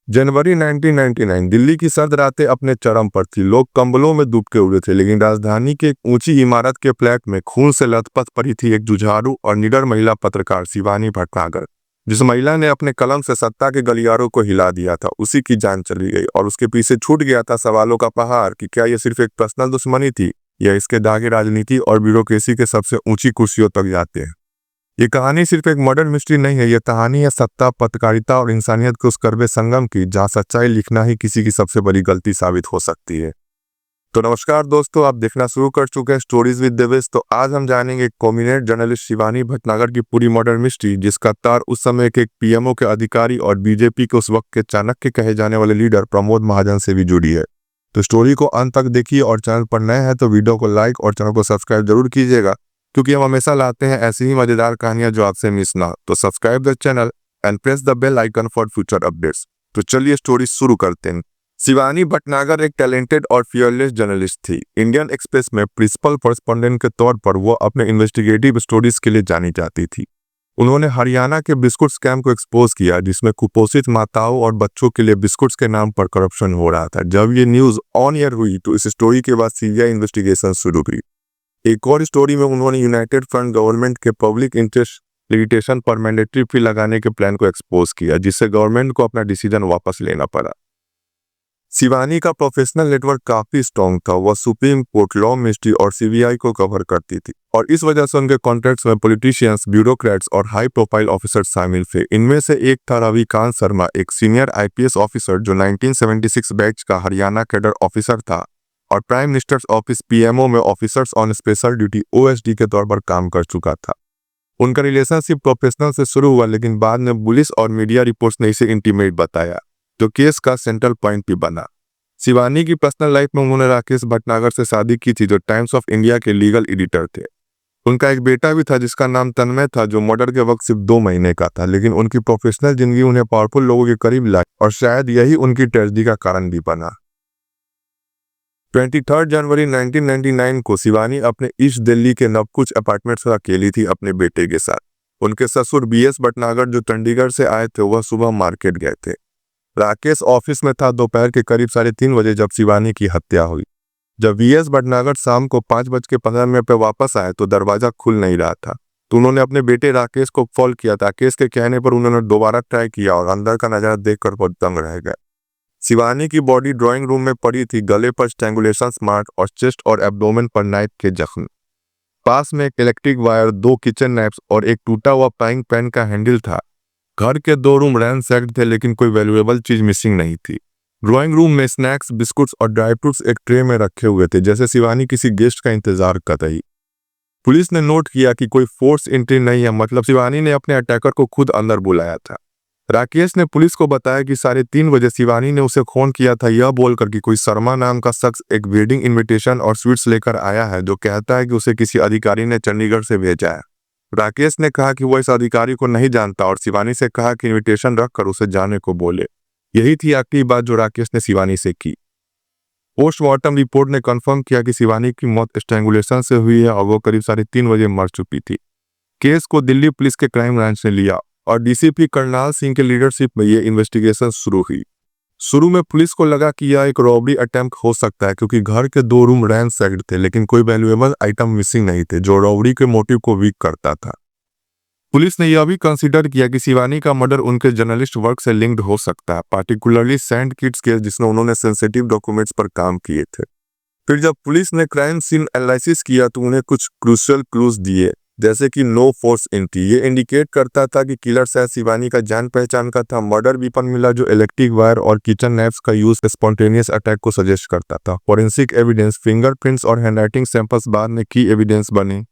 जनवरी 1999 दिल्ली की सर्द रातें अपने चरम पर थी। लोग कंबलों में दुबके हुए थे, लेकिन राजधानी की एक ऊंची इमारत के फ्लैट में खून से लथपथ पड़ी थी एक जुझारू और निडर महिला पत्रकार शिवानी भटनागर। जिस महिला ने अपने कलम से सत्ता के गलियारों को हिला दिया था, उसी की जान चली गई और उसके पीछे छूट गया था सवालों का पहाड़ कि क्या यह सिर्फ एक पर्सनल दुश्मनी थी या इसके दागे राजनीति और ब्यूरोक्रेसी के सबसे ऊंची कुर्सियों तक जाते हैं। ये कहानी सिर्फ एक मर्डर मिस्ट्री नहीं है, यह कहानी है सत्ता, पत्रकारिता और इंसानियत के उस कड़वे संगम की जहां सच्चाई लिखना ही किसी की सबसे बड़ी गलती साबित हो सकती है। तो नमस्कार दोस्तों, आप देखना शुरू कर चुके हैं स्टोरीज विद देवेश। तो आज हम जानेंगे कॉम्बिनेट जर्नलिस्ट शिवानी भटनागर की पूरी मर्डर मिस्ट्री, जिसका तार उस समय के एक पीएमओ के अधिकारी और बीजेपी के उस वक्त के चाणक्य कहे जाने वाले लीडर प्रमोद महाजन से भी जुड़ी है। तो स्टोरी को अंत तक देखिए और चैनल पर नए हैं तो वीडियो को लाइक और चैनल को सब्सक्राइब जरूर कीजिएगा, क्योंकि हम हमेशा लाते हैं ऐसी ही मजेदार कहानियां जो आपसे मिस ना। तो subscribe the channel and press the bell icon for future updates. तो चलिए स्टोरी शुरू करते हैं। शिवानी भटनागर एक टैलेंटेड और फियरलेस जर्नलिस्ट थी। इंडियन एक्सप्रेस में प्रिंसिपल कॉरेस्पोंडेंट के तौर पर वो अपने इन्वेस्टिगेटिव स्टोरीज के लिए जानी जाती थी। उन्होंने हरियाणा के बिस्कुट स्कैम को एक्सपोज किया, जिसमें कुपोषित माताओं और बच्चों के लिए बिस्कुट्स के नाम पर करप्शन हो रहा था। जब ये न्यूज ऑन एयर हुई तो इस स्टोरी के बाद सीबीआई इन्वेस्टिगेशन शुरू हुई। एक और स्टोरी में उन्होंने यूनाइटेड फ्रंट गवर्नमेंट के पब्लिक इंटरेस्ट लिटिगेशन पर मैंडेटरी फी लगाने के प्लान को एक्सपोज किया, जिससे गवर्नमेंट को अपना डिसीजन वापस लेना पड़ा। शिवानी का प्रोफेशनल नेटवर्क काफी स्ट्रॉन्ग था। वह सुप्रीम कोर्ट, लॉ मिनिस्ट्री और सीबीआई को कवर करती थी और इस वजह से उनके कॉन्ट्रैक्ट्स में पॉलिटिशियंस, ब्यूरोक्रेट्स और हाई प्रोफाइल ऑफिसर्स शामिल थे। इनमें से एक था रविकांत शर्मा, एक सीनियर आईपीएस ऑफिसर जो 1976 बैच का हरियाणा कैडर ऑफिसर था और प्राइम मिनिस्टर्स ऑफिस पीएमओ में officers on special duty OSD के तौर पर काम कर चुका था। उनका रिलेशनशिप प्रोफेशनल से शुरू हुआ, लेकिन बाद में पुलिस और मीडिया रिपोर्ट्स ने इसे इंटीमेट बताया, जो केस का सेंट्रल पॉइंट भी बना। शिवानी की पर्सनल लाइफ में उन्होंने राकेश भटनागर से शादी की थी, जो टाइम्स ऑफ इंडिया के लीगल एडिटर थे। उनका एक बेटा भी था जिसका नाम तन्मय था, जो मर्डर के वक्त सिर्फ 2 महीने का था। लेकिन उनकी प्रोफेशनल जिंदगी उन्हें पावरफुल लोगों के करीब लाई और शायद यही उनकी ट्रेजेडी का कारण भी बना। 23 जनवरी 1999 को शिवानी अपने ईस्ट दिल्ली के नवकुच अपार्टमेंट्स में अकेली थी अपने बेटे के साथ। उनके ससुर बीएस भटनागर, जो चंडीगढ़ से आए थे, वह सुबह मार्केट गए थे। राकेश ऑफिस में था। दोपहर के करीब 3:30 बजे जब शिवानी की हत्या हुई। जब बीएस भटनागर शाम को 5:15 पे वापस आए तो दरवाजा खुल नहीं रहा था, तो उन्होंने अपने बेटे राकेश को कॉल किया। राकेश के कहने पर उन्होंने दोबारा ट्राई किया और अंदर का नजारा देखकर बहुत दंग रह गए। शिवानी की बॉडी ड्राइंग रूम में पड़ी थी, गले पर स्ट्रैंगुलेशन मार्क और चेस्ट और एब्डोमेन पर नाइफ के जख्म। पास में एक इलेक्ट्रिक वायर, 2 किचन नाइफ्स और एक टूटा हुआ फ्राइंग पैन का हैंडल था। घर के 2 रूम रैंसैक्ड थे, लेकिन कोई वैल्यूएबल चीज मिसिंग नहीं थी। ड्राइंग रूम में स्नैक्स, बिस्कुट्स और ड्राई फ्रूट्स एक ट्रे में रखे हुए थे, जैसे शिवानी किसी गेस्ट का इंतजार कर रही। पुलिस ने नोट किया कि कोई फोर्स एंट्री नहीं है, मतलब शिवानी ने अपने अटैकर को खुद अंदर बुलाया था। राकेश ने पुलिस को बताया कि 3:30 बजे शिवानी ने उसे फोन किया था, यह बोलकर कि कोई शर्मा नाम का शख्स एक वेडिंग इनविटेशन और स्वीट्स लेकर आया है, जो कहता है कि उसे किसी अधिकारी ने चंडीगढ़ से भेजा है। राकेश ने कहा कि वह इस अधिकारी को नहीं जानता और शिवानी से कहा कि इनविटेशन रखकर उसे जाने को बोले। यही थी आखिरी बात जो राकेश ने शिवानी से की। पोस्टमार्टम रिपोर्ट ने कंफर्म किया कि शिवानी की मौत स्ट्रैंगुलेशन से हुई है और वो करीब 3:30 बजे मर चुकी थी। केस को दिल्ली पुलिस के क्राइम ब्रांच ने लिया और डीसीपी करनाल सिंह के लीडरशिप में ये इन्वेस्टिगेशन शुरू हुई। शुरू में पुलिस को लगा कि यह एक रॉबरी अटेम्प्ट हो सकता है, क्योंकि घर के 2 रूम रैंसैक्ड थे, लेकिन कोई वैल्यूएबल आइटम मिसिंग नहीं थे, जो रॉबरी के मोटिव को वीक करता था। पुलिस ने यह भी कंसीडर किया कि शिवानी का मर्डर उनके जर्नलिस्ट वर्क से लिंक्ड हो सकता है, पार्टिकुलरली सैंड किड्स केस, जिसमें उन्होंने सेंसिटिव डॉक्यूमेंट्स पर काम किए थे। फिर जब पुलिस ने क्राइम सीन एनालिसिस किया तो उन्हें कुछ क्रूशियल क्लूज दिए, जैसे कि नो फोर्स एंट्री। ये इंडिकेट करता था कि किलर शायद शिवानी का जान पहचान का था। मर्डर वेपन मिला, जो इलेक्ट्रिक वायर और किचन नाइफ्स का यूज स्पॉन्टेनियस अटैक को सजेस्ट करता था। फॉरेंसिक एविडेंस, फिंगरप्रिंट्स और हैंडराइटिंग सैंपल्स बाद में की एविडेंस बने।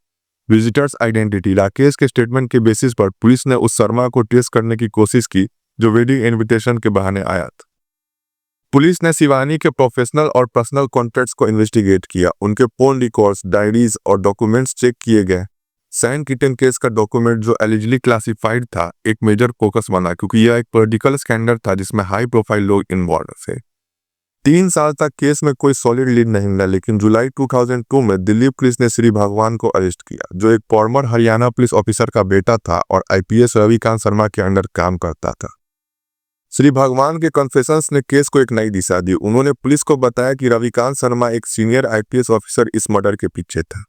विजिटर्स आइडेंटिटी, राकेश के स्टेटमेंट के बेसिस पर पुलिस ने उस शर्मा को ट्रेस करने की कोशिश की जो वेडिंग इनविटेशन के बहाने आया था। पुलिस ने शिवानी के प्रोफेशनल और पर्सनल कॉन्टैक्ट्स को इन्वेस्टिगेट किया। उनके फोन रिकॉर्ड्स, डायरीज और डॉक्यूमेंट्स चेक किए गए। सैन किटन केस का डॉक्यूमेंट, जो एलिजिबली क्लासिफाइड था, एक मेजर फोकस बना, क्योंकि यह एक पॉलिटिकल स्कैंडल था जिसमें हाई प्रोफाइल लोग इन्वॉल्व थे। 3 साल तक केस में कोई सॉलिड लीड नहीं मिला, लेकिन जुलाई 2002 में दिल्ली पुलिस ने श्री भगवान को अरेस्ट किया, जो एक फॉर्मर हरियाणा पुलिस ऑफिसर का बेटा था और आईपीएस रविकांत शर्मा के अंडर काम करता था। श्री भगवान के कन्फेशंस ने केस को एक नई दिशा दी। उन्होंने पुलिस को बताया कि रविकांत शर्मा एक सीनियर आईपीएस ऑफिसर इस मर्डर के पीछे था।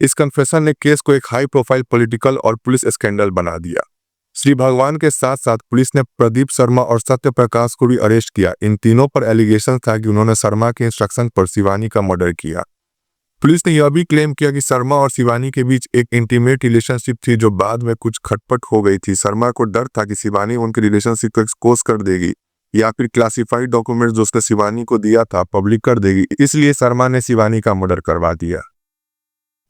इस कन्फेशन ने केस को एक हाई प्रोफाइल पॉलिटिकल और पुलिस स्कैंडल बना दिया। श्री भगवान के साथ साथ पुलिस ने प्रदीप शर्मा और सत्य प्रकाश को भी अरेस्ट किया। इन तीनों पर एलिगेशन था कि उन्होंने शर्मा के इंस्ट्रक्शन पर शिवानी का मर्डर किया। पुलिस ने यह भी क्लेम किया कि शर्मा और शिवानी के बीच एक इंटीमेट रिलेशनशिप थी जो बाद में कुछ खटपट हो गई थी। शर्मा को डर था कि शिवानी उनके रिलेशनशिप को एक्सपोज कर देगी या फिर क्लासिफाइड डॉक्यूमेंट्स जो उसने शिवानी को दिया था पब्लिक कर देगी, इसलिए शर्मा ने शिवानी का मर्डर करवा दिया।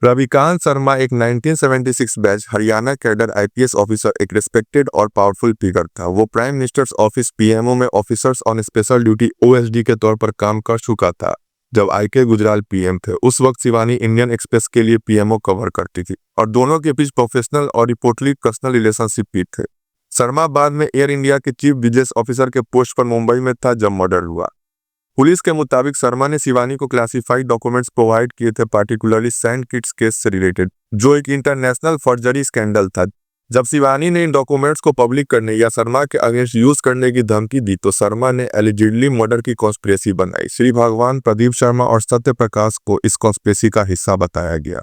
रविकांत शर्मा एक 1976 batch Haryana cadre IPS officer, एक रिस्पेक्टेड और पावरफुल फिगर था। वो प्राइम मिनिस्टर्स ऑफिस पीएमओ में officers on special duty OSD के तौर पर काम कर चुका था जब आईके गुजराल पीएम थे। उस वक्त शिवानी इंडियन एक्सप्रेस के लिए पीएमओ कवर करती थी और दोनों के बीच प्रोफेशनल और रिपोर्टली पर्सनल रिलेशनशिप भी थे। शर्मा बाद में एयर इंडिया के चीफ बिजनेस ऑफिसर के पोस्ट पर मुंबई में था जब मर्डर हुआ। पुलिस के मुताबिक शर्मा ने शिवानी को क्लासिफाइड डॉक्यूमेंट्स प्रोवाइड किए थे, पार्टिकुलरली सैंड किट्स केस से रिलेटेड, जो एक इंटरनेशनल फॉर्जरी स्कैंडल था। जब शिवानी ने इन डॉक्यूमेंट्स को पब्लिक करने या शर्मा के अगेंस्ट यूज करने की धमकी दी तो शर्मा ने एलिजिडली मर्डर की कॉन्स्पिरेसी बनाई। श्री भगवान, प्रदीप शर्मा और सत्य प्रकाश को इस कॉन्स्पिरेसी का हिस्सा बताया गया।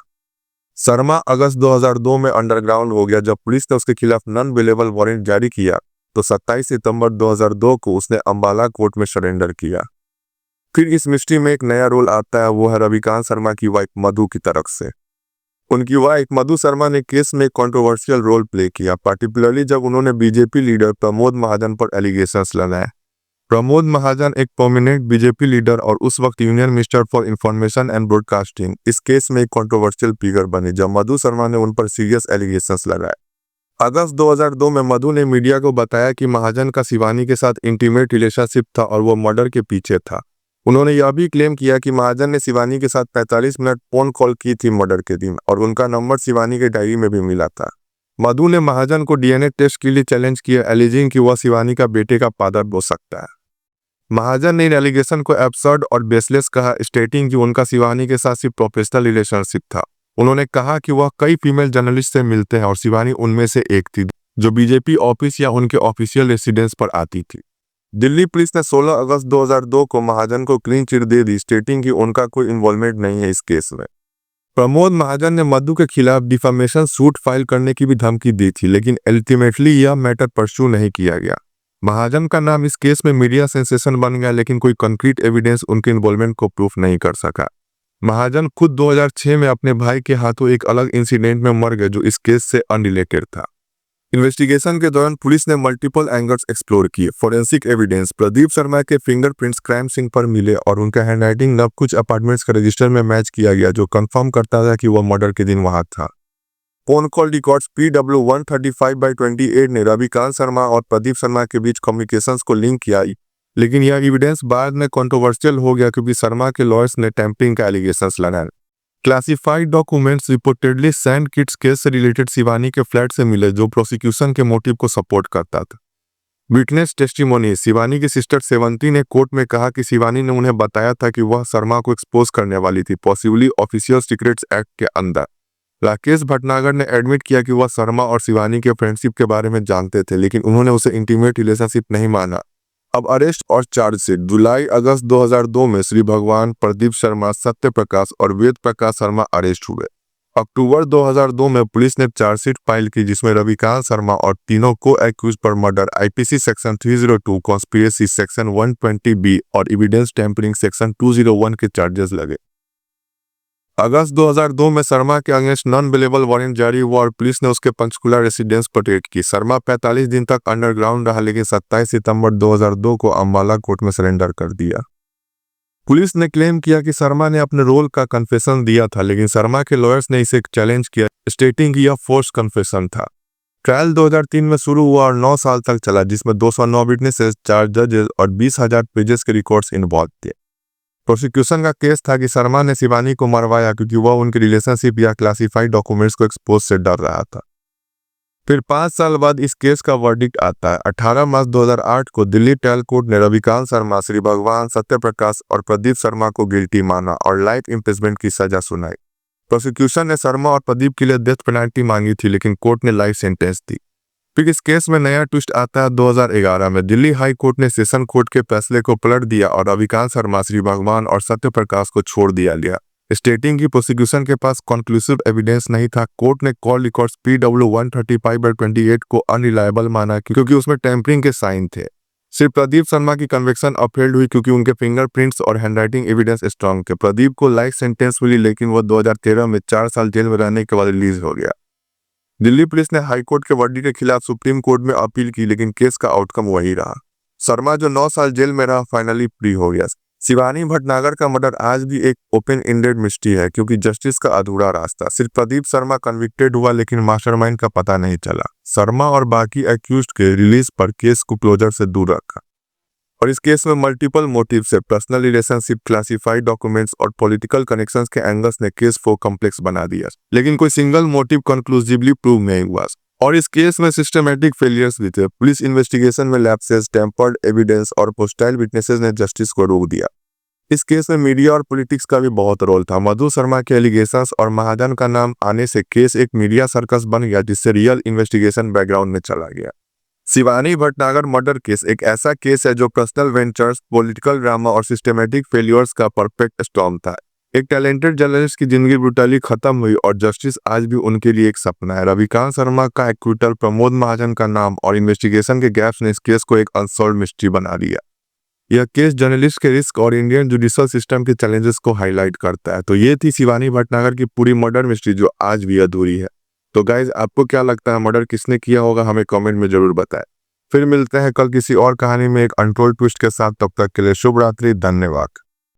शर्मा अगस्त 2002 में अंडरग्राउंड हो गया। जब पुलिस ने उसके खिलाफ नॉन बेलेबल वारंट जारी किया तो 27 सितंबर 2002 को उसने अंबाला कोर्ट में सरेंडर किया। फिर इस मिस्ट्री में एक नया रोल आता है, वो है रविकांत शर्मा की वाइफ मधु की तरफ से। उनकी वाइफ मधु शर्मा ने केस में कंट्रोवर्शियल रोल प्ले किया, पार्टिकुलरली जब उन्होंने बीजेपी लीडर प्रमोद महाजन पर एलिगेशंस लगाए। प्रमोद महाजन एक प्रोमिनेंट बीजेपी लीडर और उस वक्त union minister for information and broadcasting इस केस में एक कंट्रोवर्शियल फिगर बने जब मधु शर्मा ने उन पर सीरियस एलिगेशंस लगाए। अगस्त 2002 में मधु ने मीडिया को बताया कि महाजन का शिवानी के साथ इंटीमेट रिलेशनशिप था और वो मर्डर के पीछे था। उन्होंने यह भी क्लेम किया कि महाजन ने शिवानी के साथ 45 मिनट फोन कॉल की थी मर्डर के दिन और उनका नंबर शिवानी के डायरी में भी मिला था। मधु ने महाजन को डीएनए टेस्ट के लिए चैलेंज किया, एलिजिंग कि वह शिवानी का बेटे का फादर हो सकता है। महाजन ने इन एलिगेशन को एब्सर्ड और बेसलेस कहा, स्टेटिंग कि उनका शिवानी के साथ सिर्फ प्रोफेशनल रिलेशनशिप था। उन्होंने कहा कि वह कई फीमेल जर्नलिस्ट से मिलते हैं और शिवानी उनमें से एक थी जो बीजेपी ऑफिस या उनके ऑफिशियल रेसिडेंस पर आती थी। दिल्ली पुलिस ने 16 अगस्त 2002 को महाजन को क्लीन चिट दे दी, स्टेटिंग कि उनका कोई इन्वॉल्वमेंट नहीं है इस केस में। प्रमोद महाजन ने मधु के खिलाफ डिफामेशन सूट फाइल करने की भी धमकी दी थी, लेकिन अल्टीमेटली यह मैटर परस्यू नहीं किया गया। महाजन का नाम इस केस में मीडिया सेंसेशन बन गया, लेकिन कोई कंक्रीट एविडेंस उनके इन्वॉल्वमेंट को प्रूफ नहीं कर सका। महाजन खुद 2006 में अपने भाई के हाथों एक अलग इंसिडेंट में मर गए जो इस केस से अनरिलेटेड था। इन्वेस्टिगेशन के दौरान पुलिस ने मल्टीपल एंगल्स एक्सप्लोर किए। फोरेंसिक एविडेंस, प्रदीप शर्मा के फिंगरप्रिंट्स क्राइम सीन पर मिले और उनका हैंडराइटिंग नब कुछ अपार्टमेंट्स के रजिस्टर में मैच किया गया जो कंफर्म करता था कि वह मर्डर के दिन वहां था। फोन कॉल रिकॉर्ड्स PW135/28 ने रविकांत शर्मा और प्रदीप शर्मा के बीच कम्युनिकेशंस को लिंक किया, लेकिन यह एविडेंस बाद में कंट्रोवर्शियल हो गया क्योंकि शर्मा के लॉयर्स ने टैंपरिंग का एलिगेशंस लगाए। Classified documents reportedly sand kits case से रिलेटेड शिवानी के फ्लैट से मिले जो प्रोसिक्यूशन के मोटिव को सपोर्ट करता था। विटनेस टेस्टिमोनी, शिवानी की सिस्टर सेवंती ने कोर्ट में कहा कि शिवानी ने उन्हें बताया था कि वह शर्मा को एक्सपोज करने वाली थी, पॉसिबली ऑफिशियल सीक्रेट्स एक्ट के अंदर। राकेश भटनागर ने एडमिट किया कि वह शर्मा और शिवानी के फ्रेंडशिप के बारे में जानते थे, लेकिन उन्होंने उसे इंटीमेट रिलेशनशिप नहीं माना। अब अरेस्ट और चार्जशीट। जुलाई अगस्त 2002 में श्री भगवान, प्रदीप शर्मा, सत्य प्रकाश और वेद प्रकाश शर्मा अरेस्ट हुए। अक्टूबर 2002 में पुलिस ने चार्जशीट फाइल की जिसमें रविकांत शर्मा और तीनों को एक्यूज पर murder, IPC section 302, conspiracy section 120B और एविडेंस टेम्परिंग सेक्शन 201 के चार्जेस लगे। अगस्त 2002 में शर्मा के अगेंस्ट नॉन बेलेबल वारंट जारी हुआ और पुलिस ने उसके पंचकुला रेसिडेंस पर रेड की। शर्मा 45 दिन तक अंडरग्राउंड रहा, लेकिन 27 सितंबर 2002 को अंबाला कोर्ट में सरेंडर कर दिया। पुलिस ने क्लेम किया कि शर्मा ने अपने रोल का कन्फेशन दिया था, लेकिन शर्मा के लॉयर्स ने इसे चैलेंज किया, स्टेटिंग कि यह फोर्स कन्फेशन था। ट्रायल 2003 में शुरू हुआ और 9 साल तक चला, जिसमें 209 विटनेसेस, 4 जजेस और 20,000 पेजेस के रिकॉर्ड्स इन्वॉल्व थे। प्रोसिक्यूशन का केस था कि शर्मा ने शिवानी को मरवाया क्योंकि वह उनकी रिलेशनशिप या क्लासिफाइड डॉक्यूमेंट्स को एक्सपोज से डर रहा था। फिर 5 साल बाद इस केस का वर्डिक्ट आता है। 18 मार्च 2008 को दिल्ली ट्रायल कोर्ट ने रविकांत शर्मा, श्री भगवान, सत्य प्रकाश और प्रदीप शर्मा को गिल्टी माना और लाइफ इम्प्रिजमेंट की सजा सुनाई। प्रोसिक्यूशन ने शर्मा और प्रदीप के लिए डेथ पेनल्टी मांगी थी, लेकिन कोर्ट ने लाइफ सेंटेंस दी। फिर इस केस में नया ट्विस्ट आता है 2011 में दिल्ली हाई कोर्ट ने सेशन कोर्ट के फैसले को पलट दिया और रविकांत शर्मा, श्री भगवान और सत्य प्रकाश को छोड़ दिया गया, स्टेटिंग की प्रोसिक्यूशन के पास कंक्लूसिव एविडेंस नहीं था। कोर्ट ने कॉल रिकॉर्ड्स PW 135/28 को अनरिलायबल माना क्योंकि उसमें टेम्परिंग के साइन थे। सिर्फ प्रदीप शर्मा की कन्विक्शन अपहेल्ड हुई क्योंकि उनके फिंगरप्रिंट्स और हैंडराइटिंग एविडेंस स्ट्रांग थे। प्रदीप को लाइफ सेंटेंस मिली लेकिन वो 2013 में 4 साल जेल में रहने के बाद रिलीज हो गया। दिल्ली पुलिस ने हाईकोर्ट के वर्डिक्ट के खिलाफ सुप्रीम कोर्ट में अपील की लेकिन केस का आउटकम वही रहा। शर्मा जो 9 साल जेल में रहा फाइनली फ्री हो गया। शिवानी भटनागर का मर्डर आज भी एक ओपन एंडेड मिस्ट्री है क्योंकि जस्टिस का अधूरा रास्ता। सिर्फ प्रदीप शर्मा कन्विक्टेड हुआ लेकिन मास्टरमाइंड का पता नहीं चला। शर्मा और बाकी एक्यूज्ड के रिलीज पर केस को क्लोजर से दूर रखा और इस केस में मल्टीपल मोटिव से पर्सनल रिलेशनशिप, क्लासिफाइड डॉक्यूमेंट्स और पॉलिटिकल कनेक्शंस के एंगल्स ने केस को कॉम्प्लेक्स बना दिया लेकिन कोई सिंगल मोटिव कंक्लूसिवली प्रूव नहीं हुआ और इस केस में सिस्टमैटिक फेलियर्स भी थे। पुलिस इन्वेस्टिगेशन में लैप्सेस, टेम्पर्ड एविडेंस और होस्टाइल विटनेसेस ने जस्टिस को रोक दिया। इस केस में मीडिया और पॉलिटिक्स का भी बहुत रोल था। मधु शर्मा के एलिगेशंस और महाजन का नाम आने से केस एक मीडिया सर्कस बन गया जिससे रियल इन्वेस्टिगेशन बैकग्राउंड में चला गया। शिवानी भटनागर मर्डर केस एक ऐसा केस है जो पर्सनल वेंचर्स, पॉलिटिकल ड्रामा और सिस्टमैटिक फेलियर्स का परफेक्ट स्टॉर्म था। एक टैलेंटेड जर्नलिस्ट की जिंदगी ब्रूटली खत्म हुई और जस्टिस आज भी उनके लिए एक सपना है। रविकांत शर्मा का एक्विटल, प्रमोद महाजन का नाम और इन्वेस्टिगेशन के गैप्स ने इस केस को एक अनसॉल्व्ड मिस्ट्री बना दिया। यह केस जर्नलिस्ट के रिस्क और इंडियन जुडिशल सिस्टम के चैलेंजेस को हाईलाइट करता है। तो ये थी शिवानी भटनागर की पूरी मर्डर मिस्ट्री जो आज भी अधूरी है। तो गाइज, आपको क्या लगता है मर्डर किसने किया होगा, हमें कमेंट में जरूर बताएं। फिर मिलते हैं कल किसी और कहानी में एक अनटोल्ड ट्विस्ट के साथ। तब तक के लिए शुभ रात्रि, धन्यवाद।